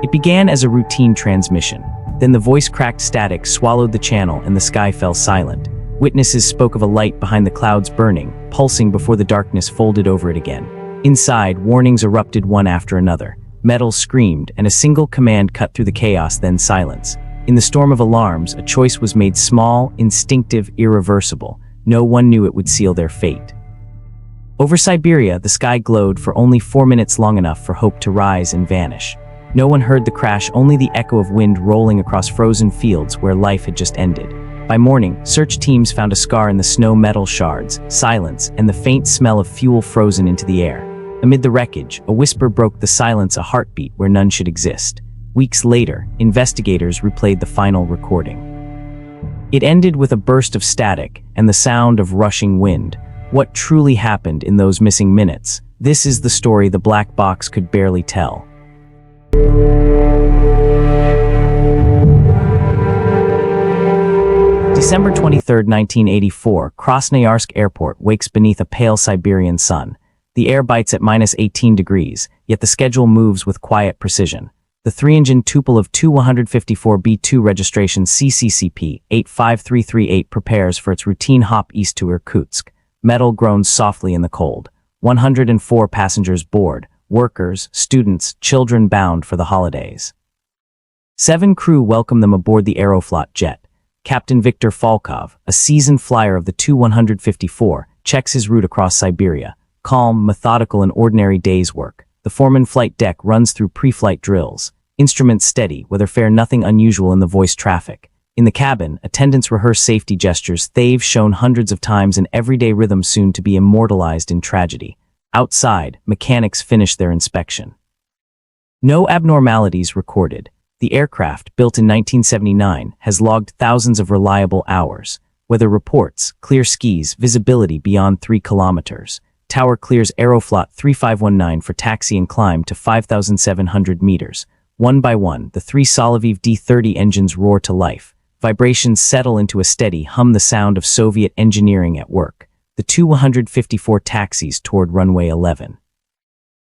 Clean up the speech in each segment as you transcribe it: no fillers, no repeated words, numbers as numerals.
It began as a routine transmission. Then the voice-cracked static swallowed the channel and the sky fell silent. Witnesses spoke of a light behind the clouds burning, pulsing before the darkness folded over it again. Inside, warnings erupted one after another. Metal screamed, and a single command cut through the chaos, then silence. In the storm of alarms, a choice was made: small, instinctive, irreversible. No one knew it would seal their fate. Over Siberia, the sky glowed for only 4 minutes, long enough for hope to rise and vanish. No one heard the crash, only the echo of wind rolling across frozen fields where life had just ended. By morning, search teams found a scar in the snow, metal shards, silence, and the faint smell of fuel frozen into the air. Amid the wreckage, a whisper broke the silence, a heartbeat where none should exist. Weeks later, investigators replayed the final recording. It ended with a burst of static and the sound of rushing wind. What truly happened in those missing minutes? This is the story the black box could barely tell. December 23, 1984, Krasnoyarsk Airport wakes beneath a pale Siberian sun. The air bites at -18 degrees, yet the schedule moves with quiet precision. The 3-engine Tupolev Tu-154B-2 registration CCCP 85338 prepares for its routine hop east to Irkutsk. Metal groans softly in the cold. 104 passengers board, workers, students, children bound for the holidays. 7 crew welcome them aboard the Aeroflot jet. Captain Viktor Falkov, a seasoned flyer of the Tu-154, checks his route across Siberia. Calm, methodical, and ordinary day's work. The foreman flight deck runs through pre-flight drills. Instruments steady, whether fare nothing unusual in the voice traffic. In the cabin, attendants rehearse safety gestures they've shown hundreds of times, in everyday rhythm soon to be immortalized in tragedy. Outside, mechanics finish their inspection. No abnormalities recorded. The aircraft, built in 1979, has logged thousands of reliable hours. Weather reports, clear skies, visibility beyond 3 kilometers. Tower clears Aeroflot 3519 for taxi and climb to 5,700 meters. One by one, the 3 Soloviev D-30 engines roar to life. Vibrations settle into a steady hum, the sound of Soviet engineering at work. The Tu-154 taxis toward runway 11.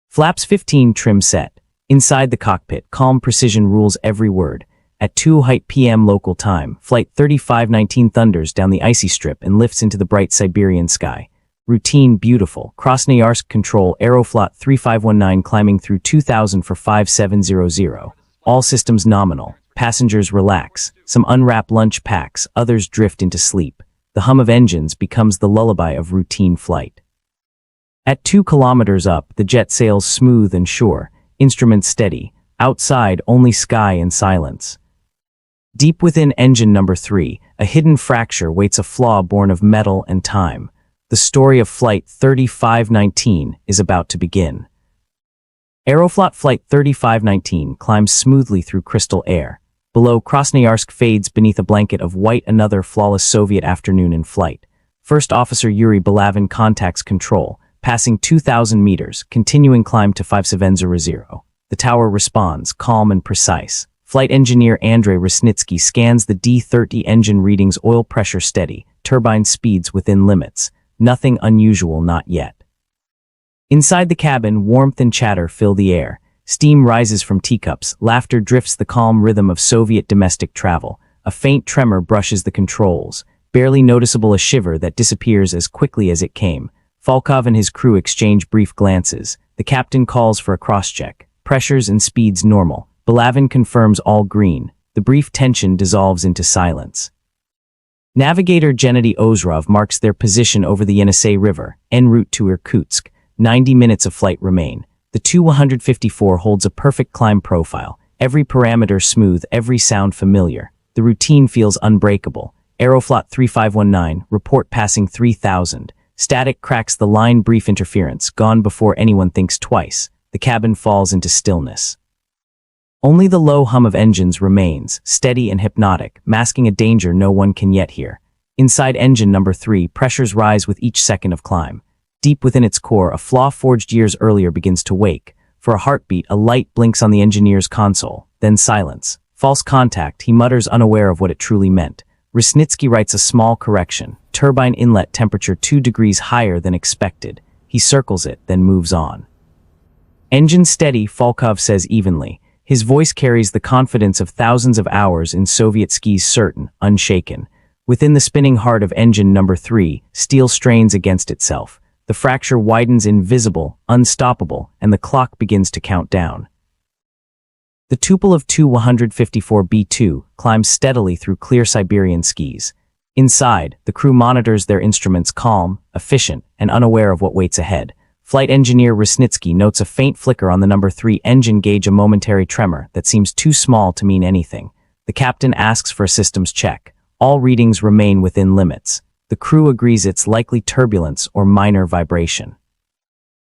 Flaps 15 trim set. Inside the cockpit, calm precision rules every word. At 2:00 p.m. local time, Flight 3519 thunders down the icy strip and lifts into the bright Siberian sky. Routine, beautiful. Krasnoyarsk control, Aeroflot 3519 climbing through 2000 for 5700. All systems nominal. Passengers relax. Some unwrap lunch packs, others drift into sleep. The hum of engines becomes the lullaby of routine flight. At 2 kilometers up, the jet sails smooth and sure, instruments steady. Outside, only sky and silence. Deep within engine number 3, a hidden fracture waits, a flaw born of metal and time. The story of Flight 3519 is about to begin. Aeroflot Flight 3519 climbs smoothly through crystal air. Below, Krasnoyarsk fades beneath a blanket of white, another flawless Soviet afternoon in flight. First Officer Yuri Belavin contacts control, passing 2,000 meters, continuing climb to 5700. The tower responds, calm and precise. Flight engineer Andrei Rusnitsky scans the D-30 engine readings, oil pressure steady, turbine speeds within limits. Nothing unusual, not yet. Inside the cabin, warmth and chatter fill the air. Steam rises from teacups, laughter drifts, the calm rhythm of Soviet domestic travel. A faint tremor brushes the controls, barely noticeable, a shiver that disappears as quickly as it came. Falkov and his crew exchange brief glances. The captain calls for a cross-check. Pressures and speeds normal. Belavin confirms all green. The brief tension dissolves into silence. Navigator Gennady Ozrov marks their position over the Yenisei River, en route to Irkutsk. 90 minutes of flight remain. The Tu-154 holds a perfect climb profile, every parameter smooth, every sound familiar. The routine feels unbreakable. Aeroflot 3519, report passing 3,000. Static cracks the line, brief interference, gone before anyone thinks twice. The cabin falls into stillness. Only the low hum of engines remains, steady and hypnotic, masking a danger no one can yet hear. Inside engine number 3, pressures rise with each second of climb. Deep within its core, a flaw forged years earlier begins to wake. For a heartbeat, a light blinks on the engineer's console, then silence. False contact, he mutters, unaware of what it truly meant. Rusnitsky writes a small correction. Turbine inlet temperature 2 degrees higher than expected. He circles it, then moves on. Engine steady, Falkov says evenly. His voice carries the confidence of thousands of hours in Soviet skis, certain, unshaken. Within the spinning heart of engine number 3, steel strains against itself. The fracture widens, invisible, unstoppable, and the clock begins to count down. The Tupolev Tu-154B-2 climbs steadily through clear Siberian skis. Inside, the crew monitors their instruments, calm, efficient, and unaware of what waits ahead. Flight engineer Rusnitsky notes a faint flicker on the number 3 engine gauge, a momentary tremor that seems too small to mean anything. The captain asks for a systems check. All readings remain within limits. The crew agrees it's likely turbulence or minor vibration.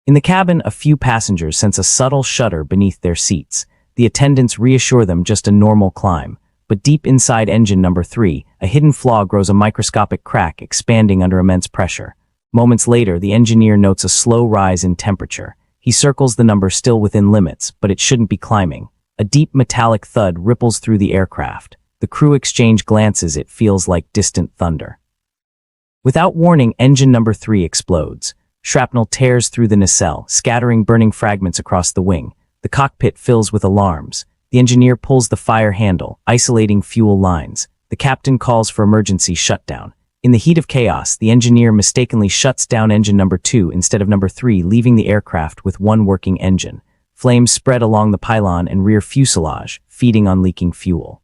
In the cabin, a few passengers sense a subtle shudder beneath their seats. The attendants reassure them just a normal climb. But deep inside engine number 3, a hidden flaw grows, a microscopic crack expanding under immense pressure. Moments later, the engineer notes a slow rise in temperature. He circles the number, still within limits, but it shouldn't be climbing. A deep metallic thud ripples through the aircraft. The crew exchange glances. It feels like distant thunder. Without warning, engine number 3 explodes. Shrapnel tears through the nacelle, scattering burning fragments across the wing. The cockpit fills with alarms. The engineer pulls the fire handle, isolating fuel lines. The captain calls for emergency shutdown. In the heat of chaos, the engineer mistakenly shuts down engine number 2 instead of number 3, leaving the aircraft with one working engine. Flames spread along the pylon and rear fuselage, feeding on leaking fuel.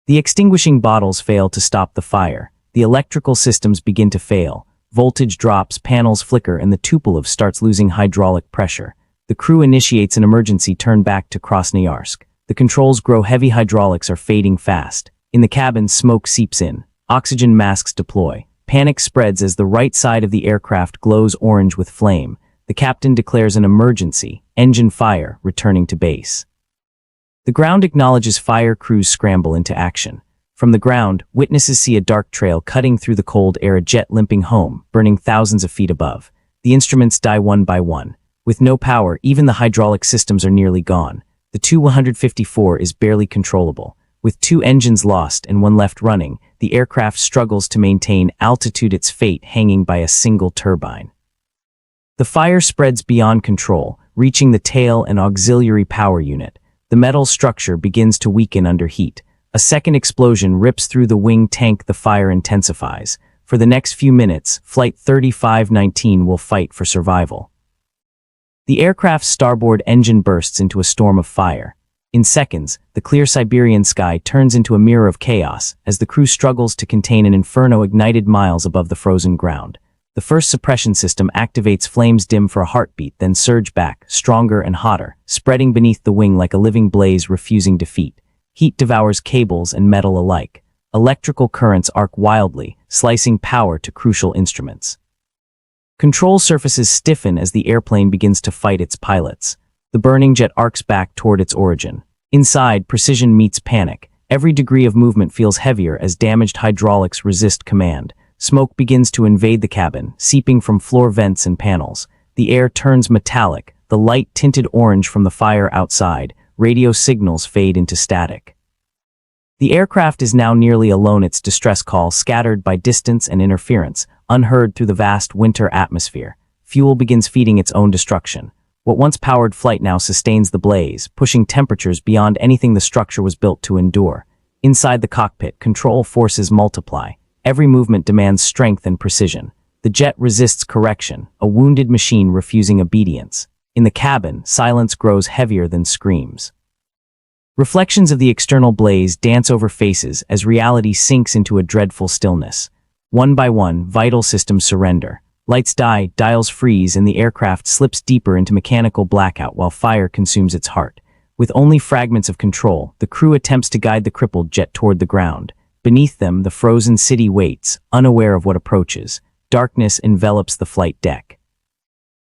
The extinguishing bottles fail to stop the fire. The electrical systems begin to fail. Voltage drops, panels flicker, and the Tupolev starts losing hydraulic pressure. The crew initiates an emergency turn back to Krasnoyarsk. The controls grow heavy. Hydraulics are fading fast. In the cabin, smoke seeps in. Oxygen masks deploy. Panic spreads as the right side of the aircraft glows orange with flame. The captain declares an emergency. Engine fire, returning to base. The ground acknowledges fire. Crews scramble into action. From the ground, witnesses see a dark trail cutting through the cold air, a jet limping home, burning thousands of feet above. The instruments die one by one. With no power, even the hydraulic systems are nearly gone. The Tu-154 is barely controllable. With 2 engines lost and 1 left running, the aircraft struggles to maintain altitude, its fate hanging by a single turbine. The fire spreads beyond control, reaching the tail and auxiliary power unit. The metal structure begins to weaken under heat. A second explosion rips through the wing tank. The fire intensifies. For the next few minutes, Flight 3519 will fight for survival. The aircraft's starboard engine bursts into a storm of fire. In seconds, the clear Siberian sky turns into a mirror of chaos as the crew struggles to contain an inferno ignited miles above the frozen ground. The first suppression system activates. Flames dim for a heartbeat, then surge back, stronger and hotter, spreading beneath the wing like a living blaze refusing defeat. Heat devours cables and metal alike. Electrical currents arc wildly, slicing power to crucial instruments. Control surfaces stiffen as the airplane begins to fight its pilots. The burning jet arcs back toward its origin. Inside, precision meets panic. Every degree of movement feels heavier as damaged hydraulics resist command. Smoke begins to invade the cabin, seeping from floor vents and panels. The air turns metallic, the light tinted orange from the fire outside. Radio signals fade into static. The aircraft is now nearly alone, its distress call scattered by distance and interference, unheard through the vast winter atmosphere. Fuel begins feeding its own destruction. What once powered flight now sustains the blaze, pushing temperatures beyond anything the structure was built to endure. Inside the cockpit, control forces multiply. Every movement demands strength and precision. The jet resists correction, a wounded machine refusing obedience. In the cabin, silence grows heavier than screams. Reflections of the external blaze dance over faces as reality sinks into a dreadful stillness. One by one, vital systems surrender. Lights die, dials freeze, and the aircraft slips deeper into mechanical blackout while fire consumes its heart. With only fragments of control, the crew attempts to guide the crippled jet toward the ground. Beneath them, the frozen city waits, unaware of what approaches. Darkness envelops the flight deck.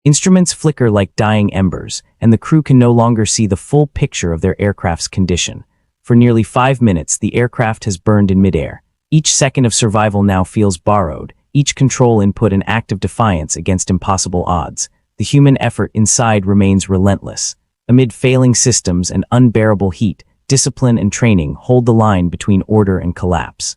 Instruments flicker like dying embers, and the crew can no longer see the full picture of their aircraft's condition. For nearly 5 minutes, the aircraft has burned in midair. Each second of survival now feels borrowed, each control input an act of defiance against impossible odds. The human effort inside remains relentless. Amid failing systems and unbearable heat, discipline and training hold the line between order and collapse.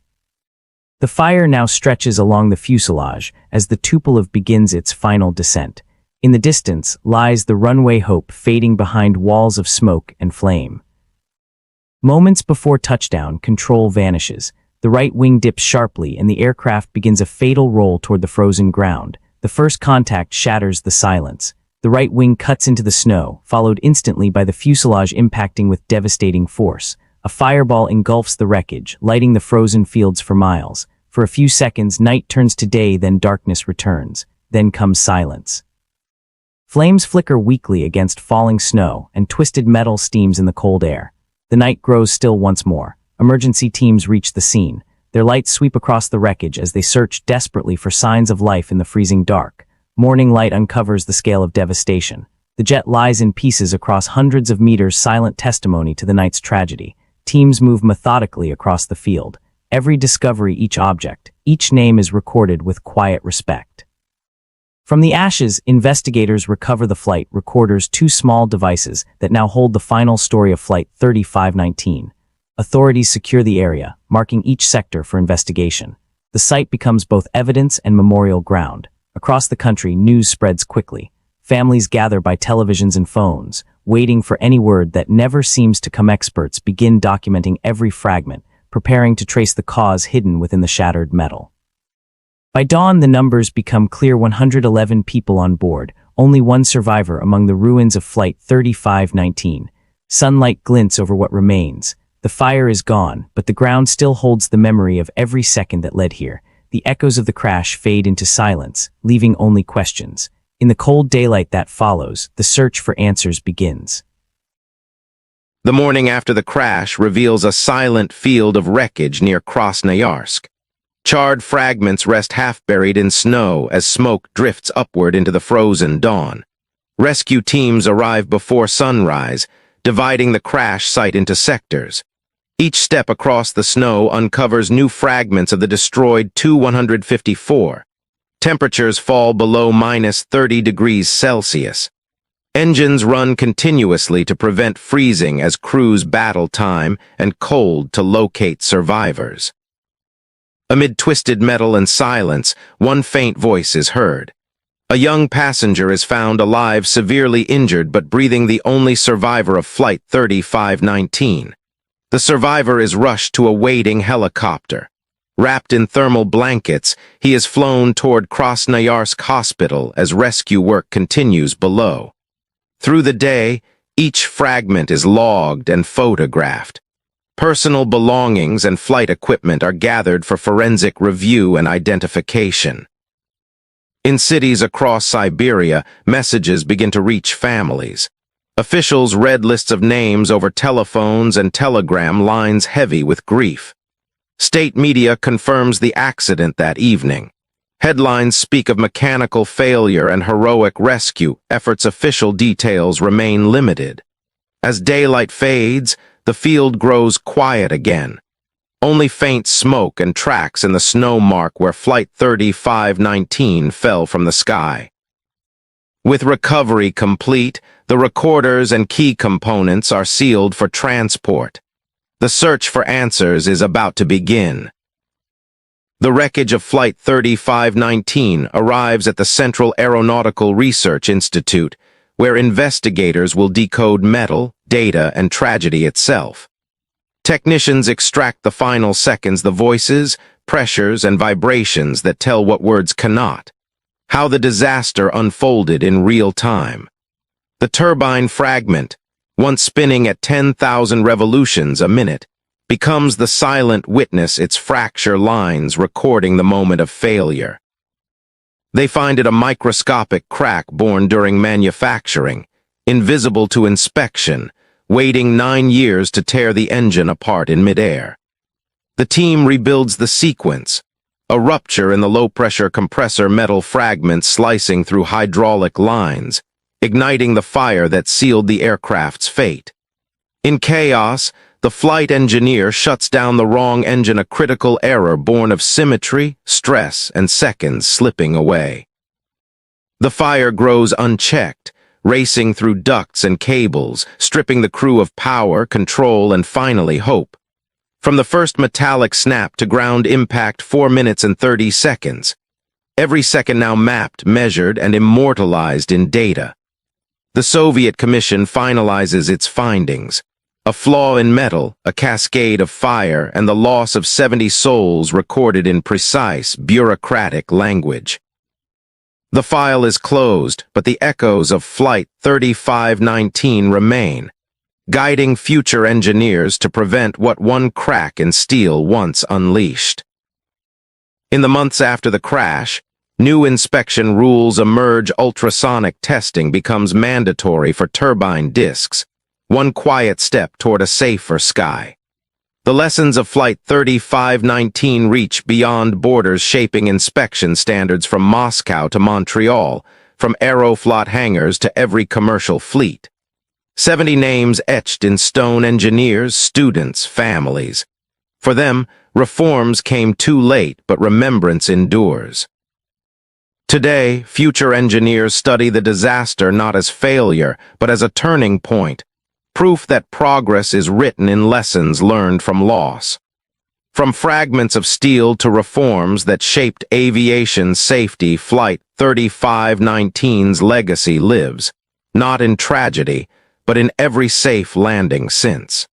The fire now stretches along the fuselage as the Tupolev begins its final descent. In the distance lies the runway Hope fading behind walls of smoke and flame. Moments before touchdown, control vanishes. The right wing dips sharply and the aircraft begins a fatal roll toward the frozen ground. The first contact shatters the silence. The right wing cuts into the snow, followed instantly by the fuselage impacting with devastating force. A fireball engulfs the wreckage, lighting the frozen fields for miles. For a few seconds, night turns to day, then darkness returns. Then comes silence. Flames flicker weakly against falling snow, and twisted metal steams in the cold air. The night grows still once more. Emergency teams reach the scene. Their lights sweep across the wreckage as they search desperately for signs of life in the freezing dark. Morning light uncovers the scale of devastation. The jet lies in pieces across hundreds of meters, silent testimony to the night's tragedy. Teams move methodically across the field. Every discovery, each object, each name is recorded with quiet respect. From the ashes, investigators recover the flight recorders, two small devices that now hold the final story of Flight 3519. Authorities secure the area, marking each sector for investigation. The site becomes both evidence and memorial ground. Across the country, news spreads quickly. Families gather by televisions and phones, waiting for any word that never seems to come. Experts begin documenting every fragment, preparing to trace the cause hidden within the shattered metal. By dawn, the numbers become clear: 111 people on board, only one survivor among the ruins of Flight 3519. Sunlight glints over what remains. The fire is gone, but the ground still holds the memory of every second that led here. The echoes of the crash fade into silence, leaving only questions. In the cold daylight that follows, the search for answers begins. The morning after the crash reveals a silent field of wreckage near Krasnoyarsk. Charred fragments rest half-buried in snow as smoke drifts upward into the frozen dawn. Rescue teams arrive before sunrise, dividing the crash site into sectors. Each step across the snow uncovers new fragments of the destroyed Tu-154. Temperatures fall below -30 degrees Celsius. Engines run continuously to prevent freezing as crews battle time and cold to locate survivors. Amid twisted metal and silence, one faint voice is heard. A young passenger is found alive, severely injured but breathing, the only survivor of Flight 3519. The survivor is rushed to a waiting helicopter. Wrapped in thermal blankets, he is flown toward Krasnoyarsk Hospital as rescue work continues below. Through the day, each fragment is logged and photographed. Personal belongings and flight equipment are gathered for forensic review and identification. In cities across Siberia, messages begin to reach families. Officials read lists of names over telephones and telegram lines heavy with grief. State media confirms the accident that evening. Headlines speak of mechanical failure and heroic rescue efforts. Official details remain limited. As daylight fades, the field grows quiet again. Only faint smoke and tracks in the snow mark where Flight 3519 fell from the sky. With recovery complete, the recorders and key components are sealed for transport. The search for answers is about to begin. The wreckage of Flight 3519 arrives at the Central Aeronautical Research Institute, where investigators will decode metal, data, and tragedy itself. Technicians extract the final seconds, the voices, pressures, and vibrations that tell what words cannot. How the disaster unfolded in real time. The turbine fragment, once spinning at 10,000 revolutions a minute, becomes the silent witness, its fracture lines recording the moment of failure. They find it a microscopic crack born during manufacturing, invisible to inspection, waiting 9 years to tear the engine apart in midair. The team rebuilds the sequence, a rupture in the low-pressure compressor, metal fragments slicing through hydraulic lines, igniting the fire that sealed the aircraft's fate. In chaos, the flight engineer shuts down the wrong engine, a critical error born of symmetry, stress, and seconds slipping away. The fire grows unchecked, racing through ducts and cables, stripping the crew of power, control, and finally hope. From the first metallic snap to ground impact, 4 minutes and 30 seconds. Every second now mapped, measured, and immortalized in data. The Soviet Commission finalizes its findings. A flaw in metal, a cascade of fire, and the loss of 70 souls recorded in precise, bureaucratic language. The file is closed, but the echoes of Flight 3519 remain, guiding future engineers to prevent what one crack in steel once unleashed. In the months after the crash, new inspection rules emerge. Ultrasonic testing becomes mandatory for turbine disks, one quiet step toward a safer sky. The lessons of Flight 3519 reach beyond borders, shaping inspection standards from Moscow to Montreal, from Aeroflot hangars to every commercial fleet. 70 names etched in stone: engineers, students, families. For them, reforms came too late, but remembrance endures. Today, future engineers study the disaster not as failure, but as a turning point, proof that progress is written in lessons learned from loss. From fragments of steel to reforms that shaped aviation safety, Flight 3519's legacy lives, not in tragedy, but in every safe landing since.